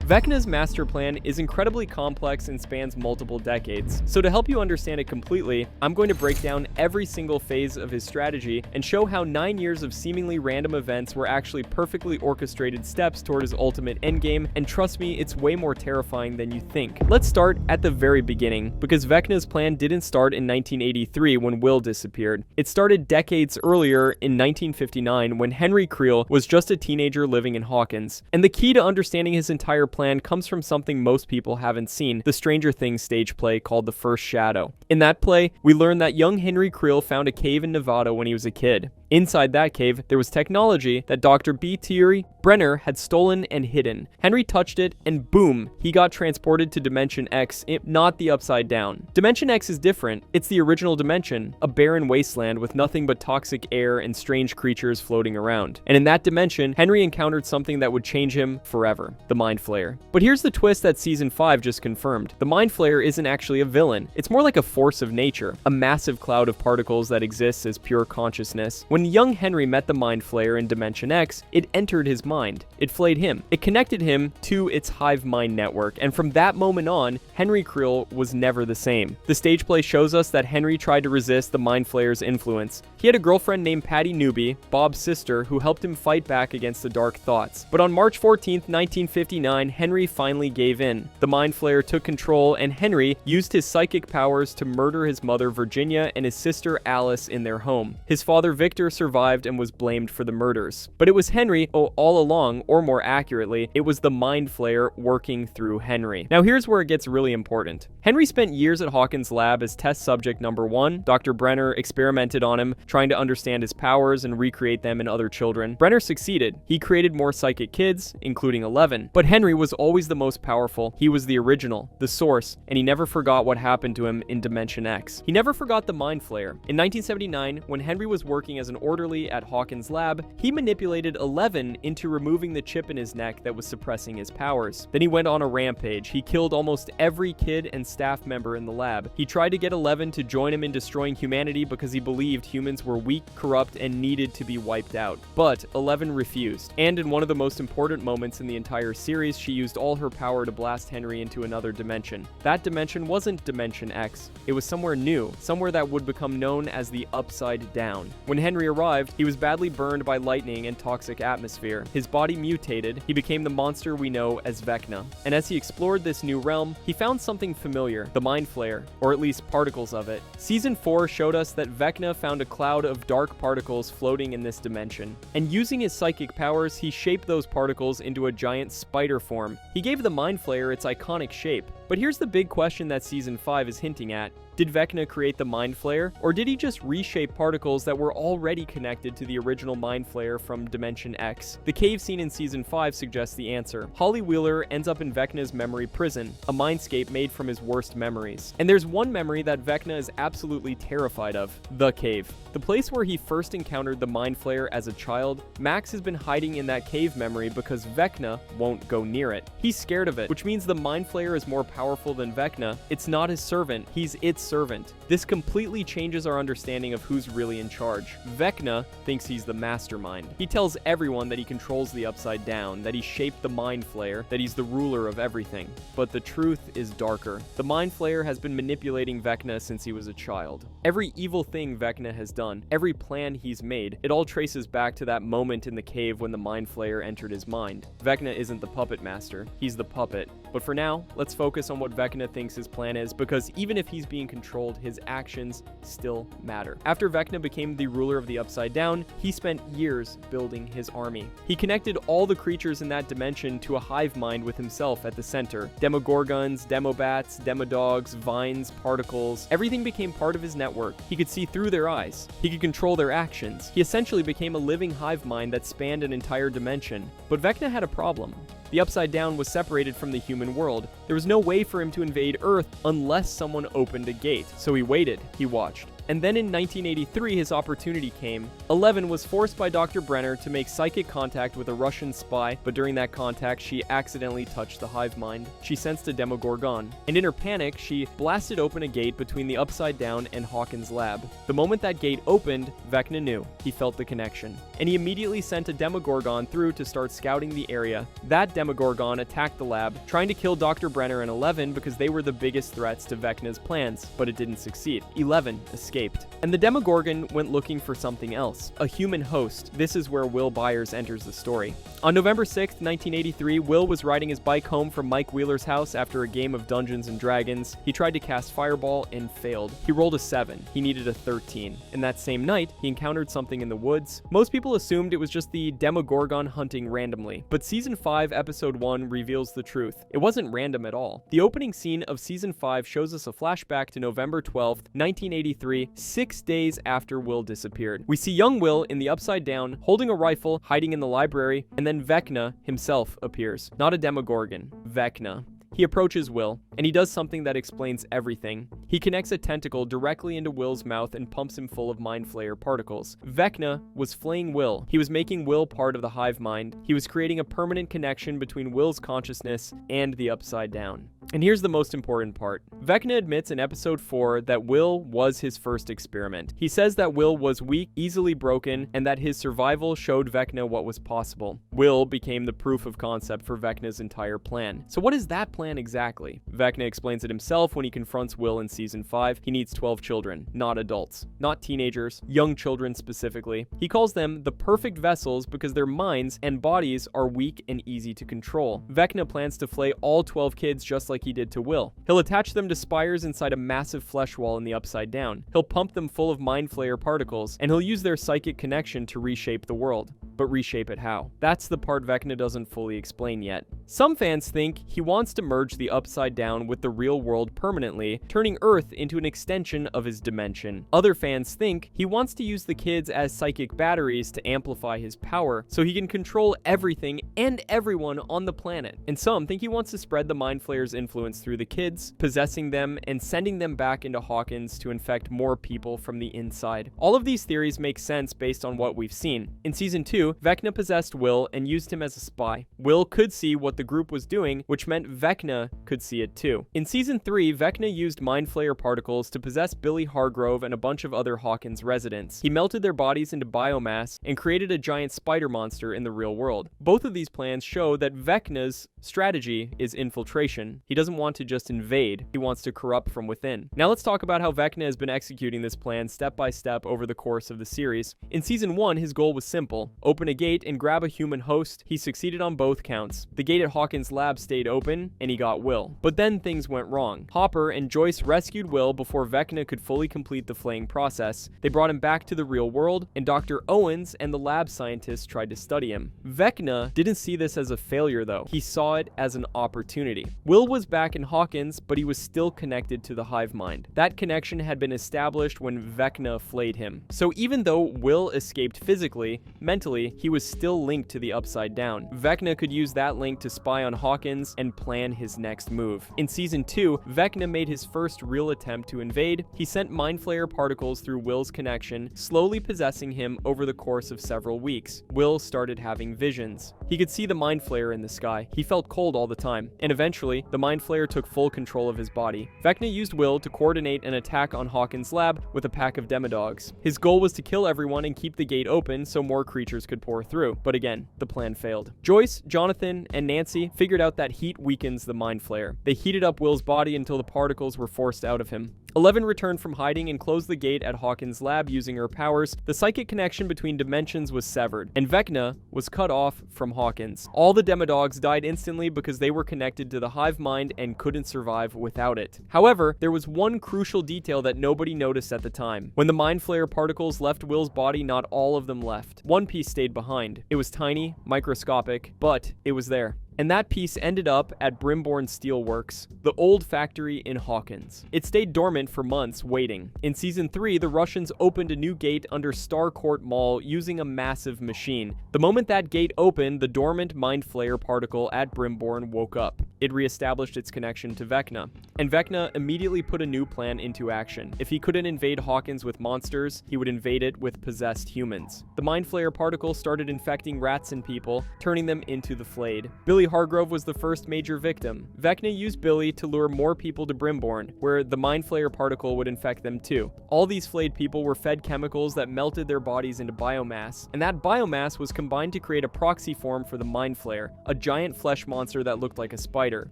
Vecna's master plan is incredibly complex and spans multiple decades, so to help you understand it completely, I'm going to break down every single phase of his strategy and show how 9 years of seemingly random events were actually perfectly orchestrated steps toward his ultimate endgame, and trust me, it's way more terrifying than you think. Let's start at the very beginning, because Vecna's plan didn't start in 1983 when Will disappeared. It started decades earlier in 1959 when Henry Creel was just a teenager living in Hawkins. And the key to understanding his entire plan comes from something most people haven't seen, the Stranger Things stage play called The First Shadow. In that play, we learn that young Henry Creel found a cave in Nevada when he was a kid. Inside that cave, there was technology that Dr. B. Thierry Brenner had stolen and hidden. Henry touched it, and boom, he got transported to Dimension X, not the Upside Down. Dimension X is different. It's the original dimension, a barren wasteland with nothing but toxic air and strange creatures floating around. And in that dimension, Henry encountered something that would change him forever, the Mind Flayer. But here's the twist that Season 5 just confirmed. The Mind Flayer isn't actually a villain. It's more like a force of nature, a massive cloud of particles that exists as pure consciousness. When young Henry met the Mind Flayer in Dimension X, it entered his mind. It flayed him. It connected him to its hive mind network, and from that moment on, Henry Creel was never the same. The stage play shows us that Henry tried to resist the Mind Flayer's influence. He had a girlfriend named Patty Newby, Bob's sister, who helped him fight back against the dark thoughts. But on March 14th, 1959, Henry finally gave in. The Mind Flayer took control, and Henry used his psychic powers to murder his mother Virginia and his sister Alice in their home. His father Victor survived and was blamed for the murders. But it was Henry, all along, or more accurately, it was the Mind Flayer working through Henry. Now here's where it gets really important. Henry spent years at Hawkins' lab as test subject number 1. Dr. Brenner experimented on him, trying to understand his powers and recreate them in other children. Brenner succeeded. He created more psychic kids, including 11. But Henry was always the most powerful. He was the original, the source, and he never forgot what happened to him in Dimension X. He never forgot the Mind Flayer. In 1979, when Henry was working as an orderly at Hawkins' lab, he manipulated 11 into removing the chip in his neck that was suppressing his powers. Then he went on a rampage. He killed almost every kid and staff member in the lab. He tried to get 11 to join him in destroying humanity because he believed humans were weak, corrupt, and needed to be wiped out. But 11 refused. And in one of the most important moments in the entire series, she used all her power to blast Henry into another dimension. That dimension wasn't Dimension X. It was somewhere new, somewhere that would become known as the Upside Down. When Henry arrived, he was badly burned by lightning and toxic atmosphere. His body mutated. He became the monster we know as Vecna. And as he explored this new realm, he found something familiar, the Mind Flayer, or at least particles of it. Season 4 showed us that Vecna found a cloud of dark particles floating in this dimension. And using his psychic powers, he shaped those particles into a giant spider form. He gave the Mind Flayer its iconic shape. But here's the big question that Season 5 is hinting at. Did Vecna create the Mind Flayer, or did he just reshape particles that were already connected to the original Mind Flayer from Dimension X? The cave scene in Season 5 suggests the answer. Holly Wheeler ends up in Vecna's memory prison, a mindscape made from his worst memories. And there's one memory that Vecna is absolutely terrified of, the cave. The place where he first encountered the Mind Flayer as a child, Max has been hiding in that cave memory because Vecna won't go near it. He's scared of it, which means the Mind Flayer is more powerful than Vecna. It's not his servant, he's its servant. This completely changes our understanding of who's really in charge. Vecna thinks he's the mastermind. He tells everyone that he controls the Upside Down, that he shaped the Mind Flayer, that he's the ruler of everything. But the truth is darker. The Mind Flayer has been manipulating Vecna since he was a child. Every evil thing Vecna has done, every plan he's made, it all traces back to that moment in the cave when the Mind Flayer entered his mind. Vecna isn't the puppet master, he's the puppet. But for now, let's focus on what Vecna thinks his plan is, because even if he's being controlled, his actions still matter. After Vecna became the ruler of the Upside Down, he spent years building his army. He connected all the creatures in that dimension to a hive mind with himself at the center. Demogorgons, Demobats, Demodogs, vines, particles, everything became part of his network. He could see through their eyes. He could control their actions. He essentially became a living hive mind that spanned an entire dimension. But Vecna had a problem. The Upside Down was separated from the human world. There was no way for him to invade Earth unless someone opened a gate. So he waited. He watched. And then in 1983, his opportunity came. 11 was forced by Dr. Brenner to make psychic contact with a Russian spy, but during that contact, she accidentally touched the hive mind. She sensed a Demogorgon, and in her panic, she blasted open a gate between the Upside Down and Hawkins' lab. The moment that gate opened, Vecna knew. He felt the connection, and he immediately sent a Demogorgon through to start scouting the area. That Demogorgon attacked the lab, trying to kill Dr. Brenner and 11 because they were the biggest threats to Vecna's plans, but it didn't succeed. 11 escaped, and the Demogorgon went looking for something else, a human host. This is where Will Byers enters the story. On November 6, 1983, Will was riding his bike home from Mike Wheeler's house after a game of Dungeons & Dragons. He tried to cast Fireball and failed. He rolled a 7. He needed a 13. And that same night, he encountered something in the woods. Most people assumed it was just the Demogorgon hunting randomly, but Season 5, Episode 1 reveals the truth. It wasn't random at all. The opening scene of Season 5 shows us a flashback to November 12, 1983, 6 days after Will disappeared. We see young Will in the Upside Down, holding a rifle, hiding in the library, and then Vecna himself appears. Not a Demogorgon, Vecna. He approaches Will, and he does something that explains everything. He connects a tentacle directly into Will's mouth and pumps him full of Mind Flayer particles. Vecna was flaying Will. He was making Will part of the hive mind. He was creating a permanent connection between Will's consciousness and the Upside Down. And here's the most important part. Vecna admits in episode 4 that Will was his first experiment. He says that Will was weak, easily broken, and that his survival showed Vecna what was possible. Will became the proof of concept for Vecna's entire plan. So what is that plan exactly? Vecna explains it himself when he confronts Will in Season 5. He needs 12 children, not adults, not teenagers, young children specifically. He calls them the perfect vessels because their minds and bodies are weak and easy to control. Vecna plans to flay all 12 kids just like he did to Will. He'll attach them to spires inside a massive flesh wall in the Upside Down. He'll pump them full of Mind Flayer particles, and he'll use their psychic connection to reshape the world. But reshape it how? That's the part Vecna doesn't fully explain yet. Some fans think he wants to merge the Upside Down with the real world permanently, turning Earth into an extension of his dimension. Other fans think he wants to use the kids as psychic batteries to amplify his power, so he can control everything and everyone on the planet. And some think he wants to spread the Mind Flayer's influence through the kids, possessing them and sending them back into Hawkins to infect more people from the inside. All of these theories make sense based on what we've seen. In Season 2, Vecna possessed Will and used him as a spy. Will could see what the group was doing, which meant Vecna could see it too. In Season 3, Vecna used Mind Flayer particles to possess Billy Hargrove and a bunch of other Hawkins residents. He melted their bodies into biomass and created a giant spider monster in the real world. Both of these plans show that Vecna's strategy is infiltration. He doesn't want to just invade, he wants to corrupt from within. Now let's talk about how Vecna has been executing this plan step by step over the course of the series. In Season 1, his goal was simple: open a gate and grab a human host. He succeeded on both counts. The gate at Hawkins' lab stayed open, and he got Will. But then things went wrong. Hopper and Joyce rescued Will before Vecna could fully complete the flaying process. They brought him back to the real world, and Dr. Owens and the lab scientists tried to study him. Vecna didn't see this as a failure though. He saw it as an opportunity. Will was back in Hawkins, but he was still connected to the hive mind. That connection had been established when Vecna flayed him. So even though Will escaped physically, mentally, he was still linked to the Upside Down. Vecna could use that link to spy on Hawkins and plan his next move. In Season 2, Vecna made his first real attempt to invade. He sent Mind Flayer particles through Will's connection, slowly possessing him over the course of several weeks. Will started having visions. He could see the Mind Flayer in the sky. He felt cold all the time, and eventually, the Mind Flayer took full control of his body. Vecna used Will to coordinate an attack on Hawkins' lab with a pack of Demodogs. His goal was to kill everyone and keep the gate open so more creatures could pour through. But again, the plan failed. Joyce, Jonathan, and Nancy figured out that heat weakens the Mind Flayer. They heated up Will's body until the particles were forced out of him. 11 returned from hiding and closed the gate at Hawkins' lab using her powers. The psychic connection between dimensions was severed, and Vecna was cut off from Hawkins. All the Demodogs died instantly because they were connected to the hive mind and couldn't survive without it. However, there was one crucial detail that nobody noticed at the time. When the Mind Flayer particles left Will's body, not all of them left. One piece stayed behind. It was tiny, microscopic, but it was there. And that piece ended up at Brimborn Steelworks, the old factory in Hawkins. It stayed dormant for months, waiting. In Season 3, the Russians opened a new gate under Starcourt Mall using a massive machine. The moment that gate opened, the dormant Mind Flayer particle at Brimborn woke up. it reestablished its connection to Vecna. And Vecna immediately put a new plan into action. If he couldn't invade Hawkins with monsters, he would invade it with possessed humans. The Mind Flayer particle started infecting rats and people, turning them into the Flayed. Billy Hargrove was the first major victim. Vecna used Billy to lure more people to Brimborn, where the Mind Flayer particle would infect them too. All these flayed people were fed chemicals that melted their bodies into biomass, and that biomass was combined to create a proxy form for the Mind Flayer, a giant flesh monster that looked like a spider.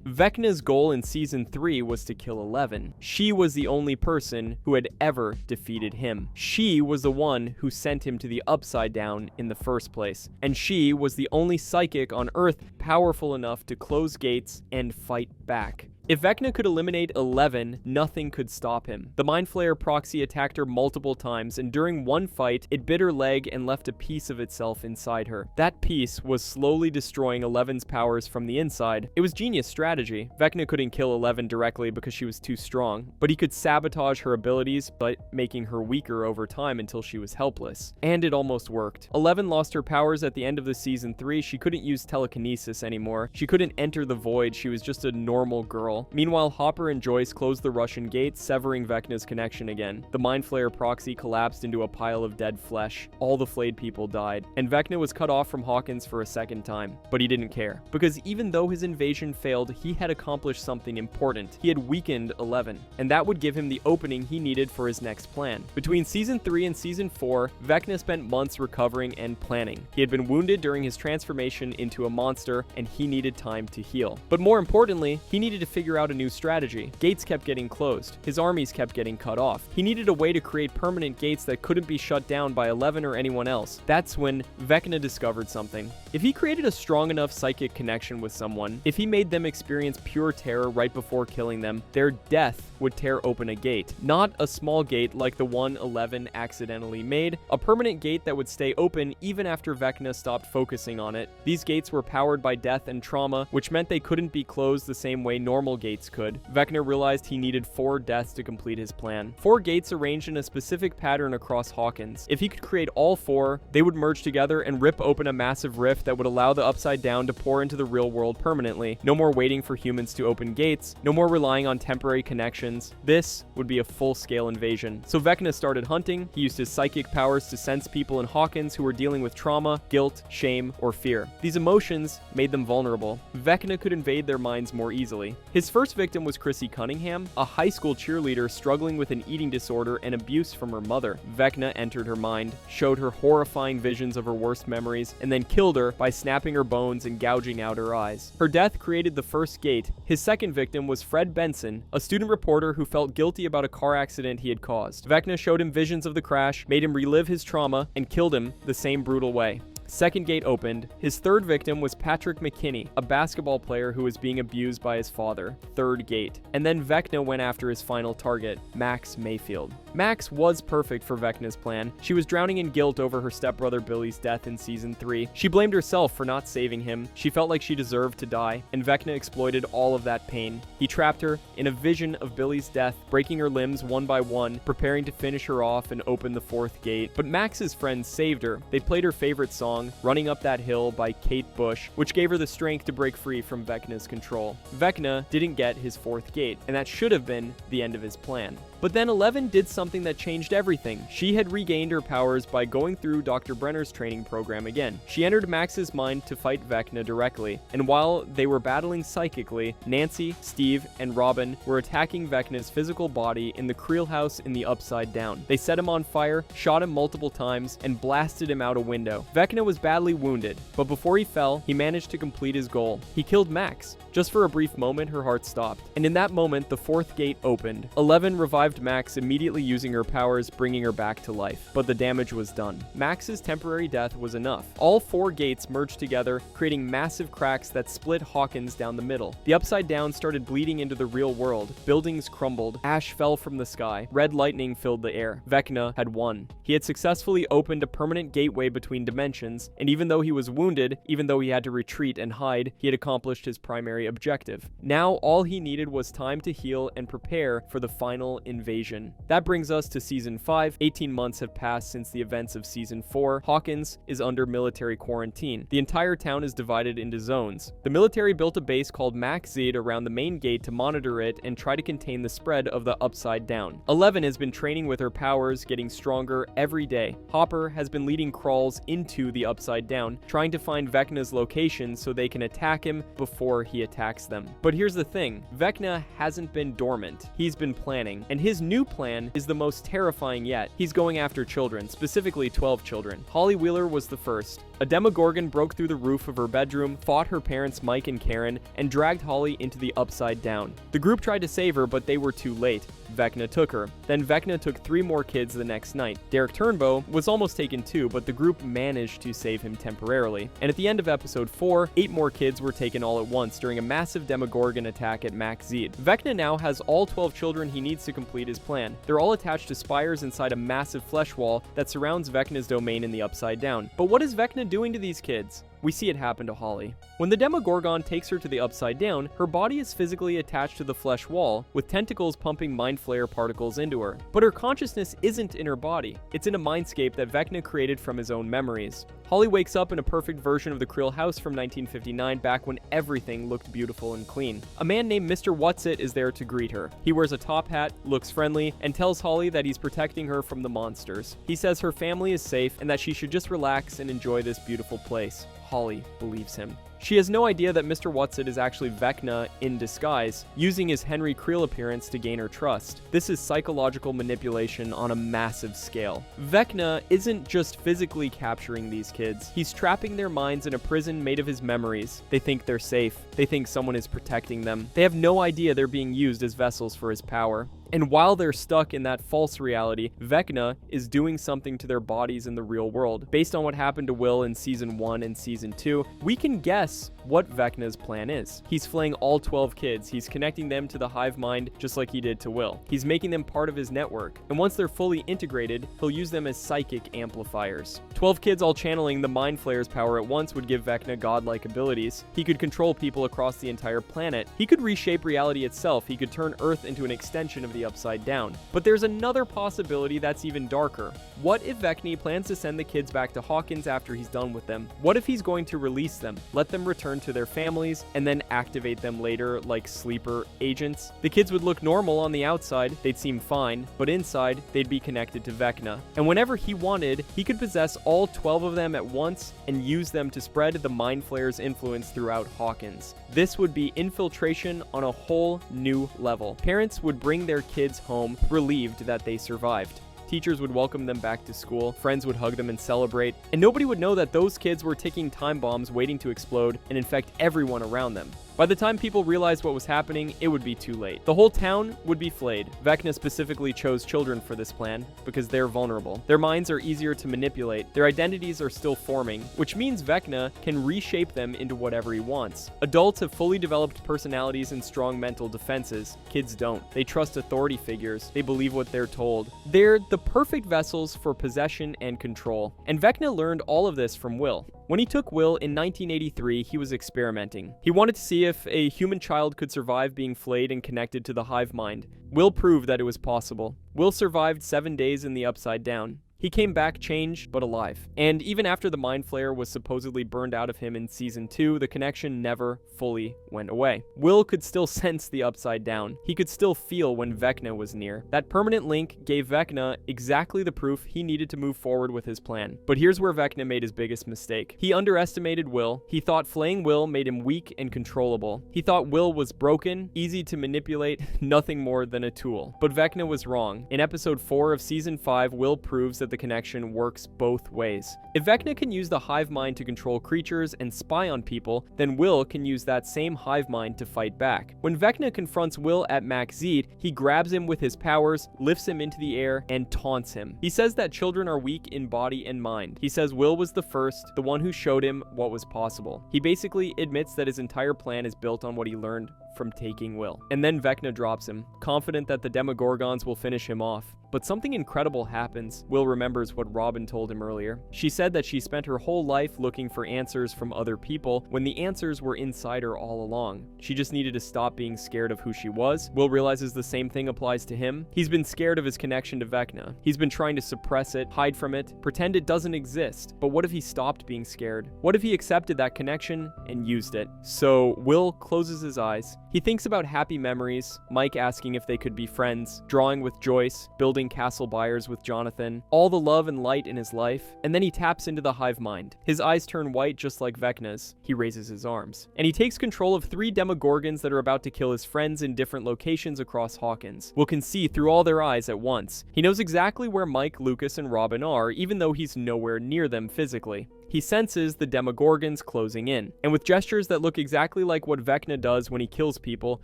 Vecna's goal in Season 3 was to kill 11. She was the only person who had ever defeated him. She was the one who sent him to the Upside Down in the first place. And she was the only psychic on Earth powerful enough to close gates and fight back. If Vecna could eliminate 11, nothing could stop him. The Mind Flayer proxy attacked her multiple times, and during one fight, it bit her leg and left a piece of itself inside her. That piece was slowly destroying 11's powers from the inside. It was genius strategy. Vecna couldn't kill 11 directly because she was too strong, but he could sabotage her abilities by making her weaker over time until she was helpless. And it almost worked. 11 lost her powers at the end of the Season 3. She couldn't use telekinesis anymore. She couldn't enter the void. She was just a normal girl. Meanwhile, Hopper and Joyce closed the Russian gate, severing Vecna's connection again. The Mind Flayer proxy collapsed into a pile of dead flesh. All the flayed people died, and Vecna was cut off from Hawkins for a second time. But he didn't care, because even though his invasion failed, he had accomplished something important. He had weakened 11, and that would give him the opening he needed for his next plan. Between Season 3 and Season 4, Vecna spent months recovering and planning. He had been wounded during his transformation into a monster, and he needed time to heal. But more importantly, he needed to figure out a new strategy. Gates kept getting closed. His armies kept getting cut off. He needed a way to create permanent gates that couldn't be shut down by 11 or anyone else. That's when Vecna discovered something. If he created a strong enough psychic connection with someone, if he made them experience pure terror right before killing them, their death would tear open a gate. Not a small gate like the one 11 accidentally made, a permanent gate that would stay open even after Vecna stopped focusing on it. These gates were powered by death and trauma, which meant they couldn't be closed the same way normal gates could. Vecna realized he needed 4 deaths to complete his plan. 4 gates arranged in a specific pattern across Hawkins. If he could create all 4, they would merge together and rip open a massive rift that would allow the Upside Down to pour into the real world permanently. No more waiting for humans to open gates, no more relying on temporary connections. This would be a full-scale invasion. So Vecna started hunting. He used his psychic powers to sense people in Hawkins who were dealing with trauma, guilt, shame, or fear. These emotions made them vulnerable. Vecna could invade their minds more easily. His first victim was Chrissy Cunningham, a high school cheerleader struggling with an eating disorder and abuse from her mother. Vecna entered her mind, showed her horrifying visions of her worst memories, and then killed her by snapping her bones and gouging out her eyes. Her death created the first gate. His second victim was Fred Benson, a student reporter who felt guilty about a car accident he had caused. Vecna showed him visions of the crash, made him relive his trauma, and killed him the same brutal way. Second gate opened. His third victim was Patrick McKinney, a basketball player who was being abused by his father. Third gate. And then Vecna went after his final target, Max Mayfield. Max was perfect for Vecna's plan. She was drowning in guilt over her stepbrother Billy's death in Season 3. She blamed herself for not saving him. She felt like she deserved to die, and Vecna exploited all of that pain. He trapped her in a vision of Billy's death, breaking her limbs one by one, preparing to finish her off and open the 4th gate. But Max's friends saved her. They played her favorite song, Running Up That Hill by Kate Bush, which gave her the strength to break free from Vecna's control. Vecna didn't get his 4th gate, and that should have been the end of his plan. But then 11 did something that changed everything. She had regained her powers by going through Dr. Brenner's training program again. She entered Max's mind to fight Vecna directly, and while they were battling psychically, Nancy, Steve, and Robin were attacking Vecna's physical body in the Creel house in the Upside Down. They set him on fire, shot him multiple times, and blasted him out a window. Vecna was badly wounded, but before he fell, he managed to complete his goal. He killed Max. Just for a brief moment, her heart stopped, and in that moment, the 4th gate opened. 11 revived Max, immediately using her powers, bringing her back to life. But the damage was done. Max's temporary death was enough. All 4 gates merged together, creating massive cracks that split Hawkins down the middle. The Upside Down started bleeding into the real world. Buildings crumbled. Ash fell from the sky. Red lightning filled the air. Vecna had won. He had successfully opened a permanent gateway between dimensions, and even though he was wounded, even though he had to retreat and hide, he had accomplished his primary objective. Now all he needed was time to heal and prepare for the final invasion. invasion. That brings us to Season 5. 18 months have passed since the events of Season 4. Hawkins is under military quarantine. The entire town is divided into zones. The military built a base called Max Z around the main gate to monitor it and try to contain the spread of the Upside Down. 11 has been training with her powers, getting stronger every day. Hopper has been leading crawls into the Upside Down, trying to find Vecna's location so they can attack him before he attacks them. But here's the thing, Vecna hasn't been dormant. He's been planning, and his new plan is the most terrifying yet. He's going after children, specifically 12 children. Holly Wheeler was the first. A Demogorgon broke through the roof of her bedroom, fought her parents Mike and Karen, and dragged Holly into the Upside Down. The group tried to save her, but they were too late. Vecna took her. Then Vecna took 3 more kids the next night. Derek Turnbow was almost taken too, but the group managed to save him temporarily. And at the end of episode 4, 8 more kids were taken all at once during a massive Demogorgon attack at Max Z. Vecna now has all 12 children he needs to complete his plan. They're all attached to spires inside a massive flesh wall that surrounds Vecna's domain in the Upside Down. But what is Vecna doing to these kids? We see it happen to Holly. When the Demogorgon takes her to the Upside Down, her body is physically attached to the flesh wall, with tentacles pumping Mind Flayer particles into her. But her consciousness isn't in her body. It's in a mindscape that Vecna created from his own memories. Holly wakes up in a perfect version of the Creel house from 1959, back when everything looked beautiful and clean. A man named Mr. Whatsit is there to greet her. He wears a top hat, looks friendly, and tells Holly that he's protecting her from the monsters. He says her family is safe and that she should just relax and enjoy this beautiful place. Holly believes him. She has no idea that Mr. Whatsit is actually Vecna in disguise, using his Henry Creel appearance to gain her trust. This is psychological manipulation on a massive scale. Vecna isn't just physically capturing these kids, he's trapping their minds in a prison made of his memories. They think they're safe. They think someone is protecting them. They have no idea they're being used as vessels for his power. And while they're stuck in that false reality, Vecna is doing something to their bodies in the real world. Based on what happened to Will in Season 1 and Season 2, we can guess what Vecna's plan is. He's flaying all 12 kids. He's connecting them to the hive mind just like he did to Will. He's making them part of his network. And once they're fully integrated, he'll use them as psychic amplifiers. 12 kids all channeling the Mind Flayer's power at once would give Vecna godlike abilities. He could control people across the entire planet. He could reshape reality itself. He could turn Earth into an extension of the Upside Down. But there's another possibility that's even darker. What if Vecna plans to send the kids back to Hawkins after he's done with them? What if he's going to release them, let them return to their families, and then activate them later like sleeper agents? The kids would look normal on the outside, they'd seem fine, but inside, they'd be connected to Vecna. And whenever he wanted, he could possess all 12 of them at once and use them to spread the Mind Flayer's influence throughout Hawkins. This would be infiltration on a whole new level. Parents would bring their kids home relieved that they survived. Teachers would welcome them back to school, friends would hug them and celebrate, and nobody would know that those kids were ticking time bombs waiting to explode and infect everyone around them. By the time people realized what was happening, it would be too late. The whole town would be flayed. Vecna specifically chose children for this plan because they're vulnerable. Their minds are easier to manipulate. Their identities are still forming, which means Vecna can reshape them into whatever he wants. Adults have fully developed personalities and strong mental defenses. Kids don't. They trust authority figures. They believe what they're told. They're the perfect vessels for possession and control. And Vecna learned all of this from Will. When he took Will in 1983, he was experimenting. He wanted to see if a human child could survive being flayed and connected to the hive mind. Will proved that it was possible. Will survived 7 days in the Upside Down. He came back changed, but alive. And even after the Mind Flayer was supposedly burned out of him in Season 2, the connection never fully went away. Will could still sense the Upside Down. He could still feel when Vecna was near. That permanent link gave Vecna exactly the proof he needed to move forward with his plan. But here's where Vecna made his biggest mistake. He underestimated Will. He thought flaying Will made him weak and controllable. He thought Will was broken, easy to manipulate, nothing more than a tool. But Vecna was wrong. In episode 4 of Season 5, Will proves that the connection works both ways. If Vecna can use the hive mind to control creatures and spy on people, then Will can use that same hive mind to fight back. When Vecna confronts Will at Max Z, he grabs him with his powers, lifts him into the air, and taunts him. He says that children are weak in body and mind. He says Will was the first, the one who showed him what was possible. He basically admits that his entire plan is built on what he learned from taking Will. And then Vecna drops him, confident that the Demogorgons will finish him off. But something incredible happens. Will remembers what Robin told him earlier. She said that she spent her whole life looking for answers from other people when the answers were inside her all along. She just needed to stop being scared of who she was. Will realizes the same thing applies to him. He's been scared of his connection to Vecna. He's been trying to suppress it, hide from it, pretend it doesn't exist. But what if he stopped being scared? What if he accepted that connection and used it? So Will closes his eyes. He thinks about happy memories, Mike asking if they could be friends, drawing with Joyce, building Castle Byers with Jonathan, all the love and light in his life, and then he taps into the hive mind. His eyes turn white just like Vecna's. He raises his arms. And he takes control of 3 demogorgons that are about to kill his friends in different locations across Hawkins. Will can see through all their eyes at once. He knows exactly where Mike, Lucas, and Robin are, even though he's nowhere near them physically. He senses the demogorgons closing in, and with gestures that look exactly like what Vecna does when he kills people,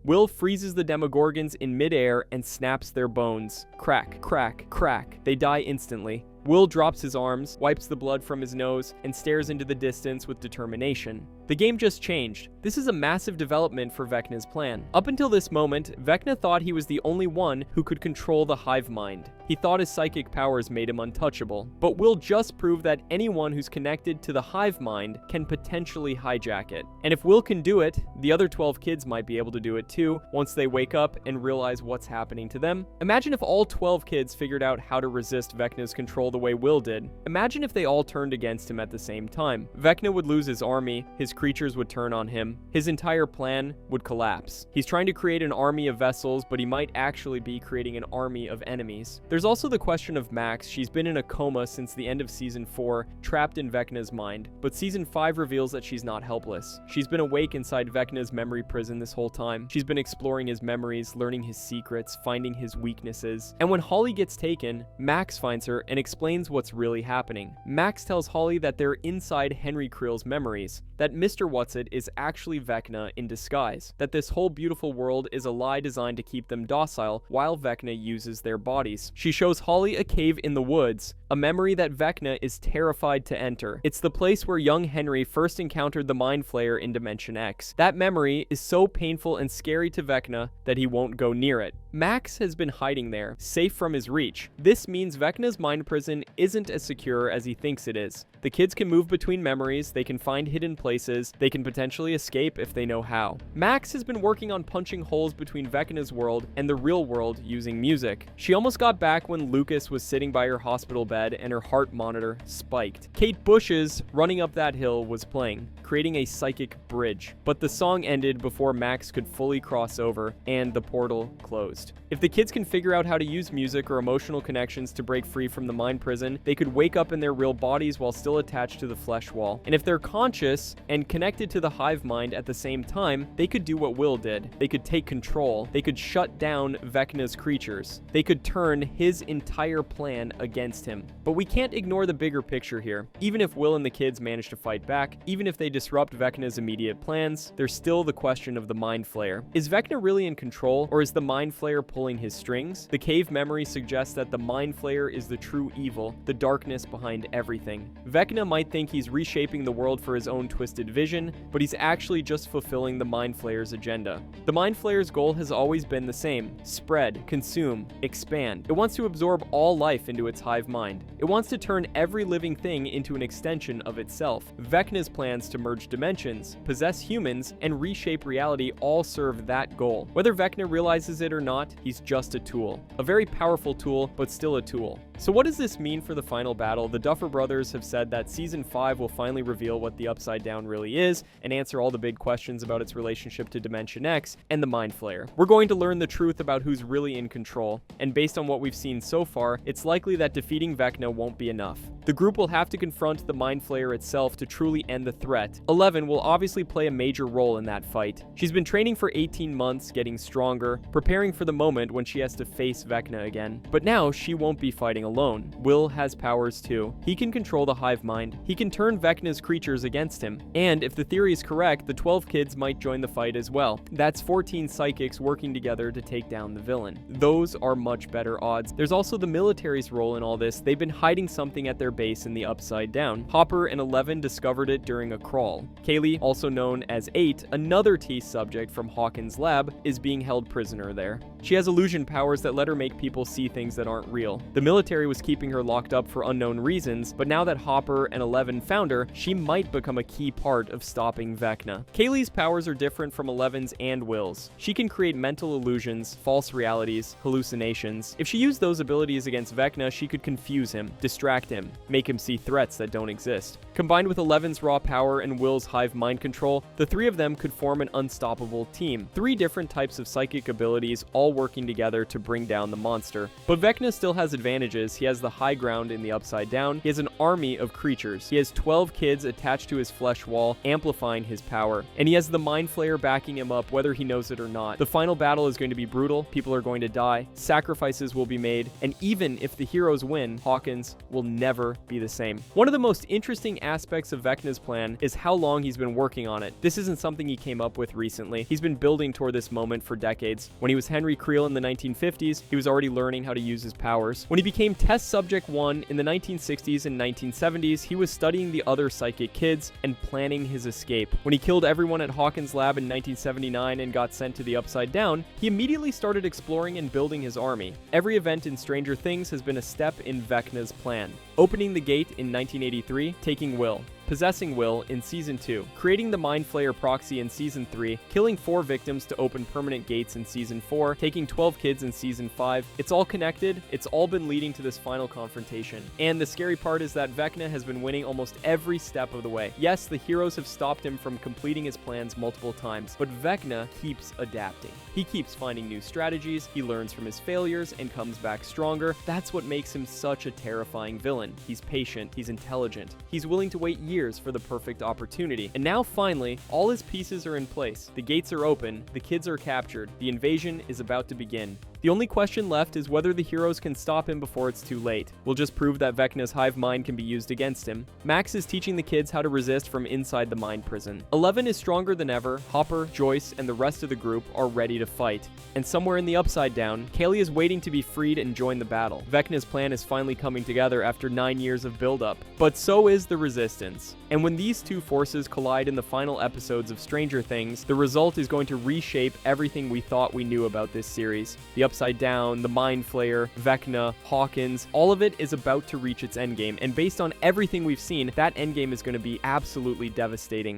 Will freezes the demogorgons in midair and snaps their bones. Crack, crack, crack. They die instantly. Will drops his arms, wipes the blood from his nose, and stares into the distance with determination. The game just changed. This is a massive development for Vecna's plan. Up until this moment, Vecna thought he was the only one who could control the hive mind. He thought his psychic powers made him untouchable. But Will just proved that anyone who's connected to the hive mind can potentially hijack it. And if Will can do it, the other 12 kids might be able to do it too, once they wake up and realize what's happening to them. Imagine if all 12 kids figured out how to resist Vecna's control the way Will did. Imagine if they all turned against him at the same time. Vecna would lose his army, his creatures would turn on him, his entire plan would collapse. He's trying to create an army of vessels, but he might actually be creating an army of enemies. There's also the question of Max. She's been in a coma since the end of Season 4, trapped in Vecna's mind, but Season 5 reveals that she's not helpless. She's been awake inside Vecna's memory prison this whole time. She's been exploring his memories, learning his secrets, finding his weaknesses. And when Holly gets taken, Max finds her and explains what's really happening. Max tells Holly that they're inside Henry Creel's memories, that Mr. Whatsit is actually Vecna in disguise, that this whole beautiful world is a lie designed to keep them docile while Vecna uses their bodies. She shows Holly a cave in the woods, a memory that Vecna is terrified to enter. It's the place where young Henry first encountered the Mind Flayer in Dimension X. That memory is so painful and scary to Vecna that he won't go near it. Max has been hiding there, safe from his reach. This means Vecna's mind prison isn't as secure as he thinks it is. The kids can move between memories, they can find hidden places, they can potentially escape if they know how. Max has been working on punching holes between Vecna's world and the real world using music. She almost got back when Lucas was sitting by her hospital bed and her heart monitor spiked. Kate Bush's Running Up That Hill was playing, creating a psychic bridge. But the song ended before Max could fully cross over and the portal closed. If the kids can figure out how to use music or emotional connections to break free from the mind prison, they could wake up in their real bodies while still attached to the flesh wall. And if they're conscious and connected to the hive mind at the same time, they could do what Will did. They could take control. They could shut down Vecna's creatures. They could turn his entire plan against him. But we can't ignore the bigger picture here. Even if Will and the kids manage to fight back, even if they disrupt Vecna's immediate plans, there's still the question of the Mind Flayer. Is Vecna really in control, or is the Mind Flayer pulling his strings? The cave memory suggests that the Mind Flayer is the true evil, the darkness behind everything. Vecna might think he's reshaping the world for his own twisted vision, but he's actually just fulfilling the Mind Flayer's agenda. The Mind Flayer's goal has always been the same: spread, consume, expand. It wants to absorb all life into its hive mind. It wants to turn every living thing into an extension of itself. Vecna's plans to merge dimensions, possess humans, and reshape reality all serve that goal. Whether Vecna realizes it or not, he's just a tool. A very powerful tool, but still a tool. So what does this mean for the final battle? The Duffer Brothers have said that Season 5 will finally reveal what the Upside Down really is and answer all the big questions about its relationship to Dimension X and the Mind Flayer. We're going to learn the truth about who's really in control, and based on what we've seen so far, it's likely that defeating Vecna won't be enough. The group will have to confront the Mind Flayer itself to truly end the threat. 11 will obviously play a major role in that fight. She's been training for 18 months, getting stronger, preparing for the moment when she has to face Vecna again. But now she won't be fighting alone. Will has powers too. He can control the hive mind. He can turn Vecna's creatures against him. And if the theory is correct, the 12 kids might join the fight as well. That's 14 psychics working together to take down the villain. Those are much better odds. There's also the military's role in all this. They've they've been hiding something at their base in the Upside Down. Hopper and 11 discovered it during a crawl. Kaylee, also known as 8, another T subject from Hawkins' lab, is being held prisoner there. She has illusion powers that let her make people see things that aren't real. The military was keeping her locked up for unknown reasons, but now that Hopper and 11 found her, she might become a key part of stopping Vecna. Kaylee's powers are different from 11's and Will's. She can create mental illusions, false realities, hallucinations. If she used those abilities against Vecna, she could confuse him, distract him, make him see threats that don't exist. Combined with 11's raw power and Will's hive mind control, the three of them could form an unstoppable team. 3 different types of psychic abilities all working together to bring down the monster. But Vecna still has advantages. He has the high ground in the Upside Down. He has an army of creatures. He has 12 kids attached to his flesh wall, amplifying his power. And he has the Mind Flayer backing him up, whether he knows it or not. The final battle is going to be brutal. People are going to die. Sacrifices will be made. And even if the heroes win, Hawkins will never be the same. One of the most interesting aspects of Vecna's plan is how long he's been working on it. This isn't something he came up with recently. He's been building toward this moment for decades. When he was Henry Creel in the 1950s, he was already learning how to use his powers. When he became Test Subject 1 in the 1960s and 1970s, he was studying the other psychic kids and planning his escape. When he killed everyone at Hawkins' lab in 1979 and got sent to the Upside Down, he immediately started exploring and building his army. Every event in Stranger Things has been a step in Vecna's plan. Opening the gate in 1983, taking Will. Possessing Will in Season 2, creating the Mind Flayer proxy in Season 3, killing 4 victims to open permanent gates in Season 4, taking 12 kids in Season 5. It's all connected, it's all been leading to this final confrontation. And the scary part is that Vecna has been winning almost every step of the way. Yes, the heroes have stopped him from completing his plans multiple times, but Vecna keeps adapting. He keeps finding new strategies, he learns from his failures and comes back stronger. That's what makes him such a terrifying villain. He's patient, he's intelligent, he's willing to wait years for the perfect opportunity. And now finally, all his pieces are in place. The gates are open, the kids are captured, the invasion is about to begin. The only question left is whether the heroes can stop him before it's too late. We'll just prove that Vecna's hive mind can be used against him. Max is teaching the kids how to resist from inside the mind prison. 11 is stronger than ever. Hopper, Joyce, and the rest of the group are ready to fight. And somewhere in the Upside Down, Kaylee is waiting to be freed and join the battle. Vecna's plan is finally coming together after 9 years of buildup. But so is the Resistance. And when these two forces collide in the final episodes of Stranger Things, the result is going to reshape everything we thought we knew about this series. The Upside Down, the Mind Flayer, Vecna, Hawkins, all of it is about to reach its endgame, and based on everything we've seen, that endgame is going to be absolutely devastating.